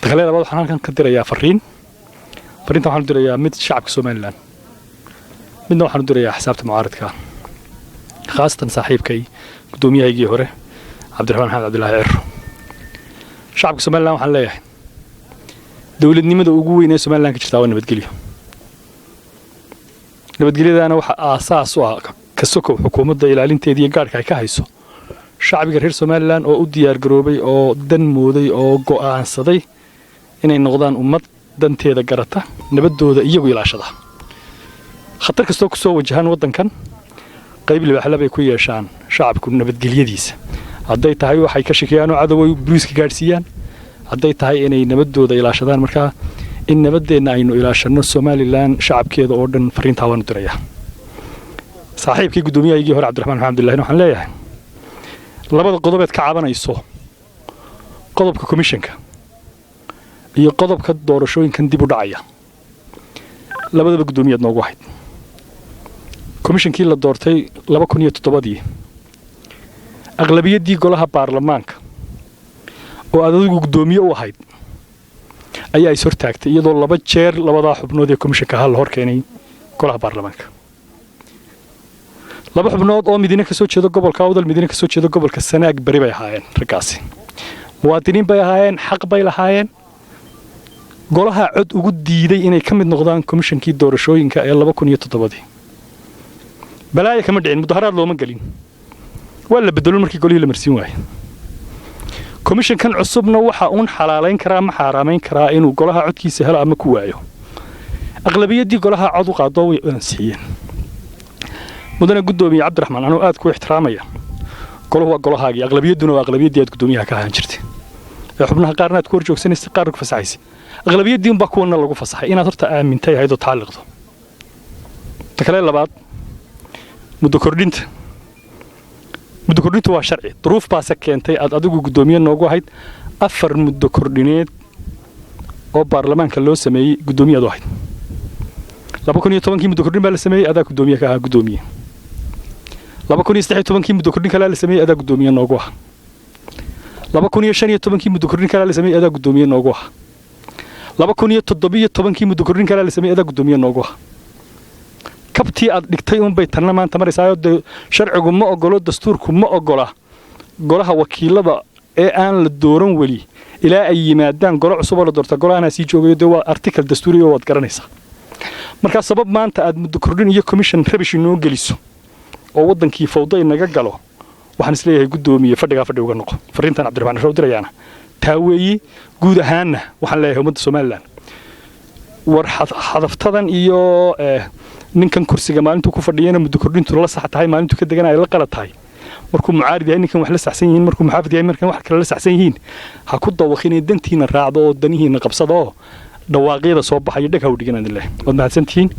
تخلي لبعض حنا كان كدر يا فرين طبعا ندير يا مد شعب سومالان midna waxaan u dirayaa xisaabta mucaaradka khaasatan saaxiibkay gudoomiyahaygii hore Cabdiraxmaan Maxamed Cabdullaahi Cirro shacabka Soomaaliland waxaan leeyahay dawladnimada ugu weyn ee Soomaaliland ka jirta waa nabadgelyo nabadgelyadaana waxa aasaas u ah ka sokow xukuumadda ilaalinteeda iyo gaarka ay ka hayso shacbiga reer Soomaaliland oo u diyaar garoobay oo dan mooday oo go'aansaday inay noqdaan ummad danteeda garata nabadooda iyagu ilaashada khatar kastoo ku soo wajahan wadankan qayb libaax bay ku yeeshaan shacabku nabadgelyadiisa haday tahay waxay ka shaqeeyaan oo cadaway booliiska gaarsiiyaan haday tahay inay nabadooda ilaashadaan marka in nabadeena aynu ilaashano Soomaaliland shacabkeeda oo dhan fariinta waan u dirayaa saaxiibkii gudoomiyahaygii hore Cabdiraxmaan Maxamed Cabdullaahi waxaan leeyahay labada qodobeed ka cabanayso qodobka commissionka iyo qodobka doorashooyinkan dib u dhacaya labadaba gudoomiyad noogu ahayd komishankii la doortay 2007 aqlabiyadii golaha baarlamaanka oo adigu gudoomiye u ahayd ayaa is hortaagtay iyadoo laba jeer labada xubnood ee komishanka hal hor keenay golaha baarlamaanka laba xubnood oo midina ka soo jeedo gobolka Awdal midina ka soo jeedo gobolka Sanaag bari bay ahaayeen ragaasi muwaadiniin bay ahaayeen xaq bay lahaayeen golaha cod ugu diiday inay ka mid noqdaan komishankii doorashooyinka ee 2007 balaaya kama dhicin mudaharaad looma galin waa la bedelo markii golihii la marsiin waayay komishankan cusubna waxa uu xalaaleyn karaa ma xaraameyn karaa inuu golaha codkiisa helo ama ku waayo aqlabiyadii golaha cod u qaado way ansixiyeen mudane gudoomiye Cabdiraxmaan anuu aad ku ixtiraamaya goluhu waa golahaagii aqlabiyaduna waa aqlabiyadii aad gudoomiyaha ka ahaan jirtay ee xubnaha qaarna aad ku horjoogsanaysa qaar ku fasaxaysa aqlabiyadii baa kuwana lagu fasaxay inaad horta aamintay hay'ado taaliqdo takale labaad muddo kordhinta waa sharci duruuf baa keentay aad adigu gudoomiye noogu ahayd 4 muddo kordhineed oo baarlamaanka loo sameeyay gudoomiyadu ahayd 2010 muddo kordhin baa la sameeyay adaa gudoomiye ka ahaa gudoomiye 2013 muddo kordhin kale la sameeyay adaa gudoomiye noogu ahaa 2015 muddo kordhin kale la sameeyay adaa gudoomiye noogu ahaa 2017 muddo kordhin kale la sameeyay adaa gudoomiye noogu ahaa kabtii aad dhigtay un bay tanna maanta maraysaa sharcigu ma ogolo dastuurku ma ogola golaha wakiilada ee aan la dooran wali ilaa ay yimaadaan golo cusub oo la doorta golaana sii joogayo waa article dastuuri oo wad garanaysa marka sabab maanta aad muddo kordhin iyo commission rabish inoo geliso oo wadankii fawdo inaga galo waxaan isleeyahay gudoomiye fadhiga uga noqo fariintan Cabdiraxmaan Maxamed dirayaana taaweeyi guud ahaanna waxaan leeyahay ummadda Soomaaliland war hadaftadan iyo ninkan kursiga maalintu ku fadhiyana muddo kordhintu la sax tahay maalintu ka deganay la qalad tahay markuu mucaarid yahay ninkan wax la saxsan yihiin markuu muxaafid yahay markan wax kale la saxsan yihiin ha ku dawaqinay dantiina raacdo oo danihiina qabsado dhawaaqyada soo baxay dhag ha u dhiganaan ilaahay wad mahadsantiin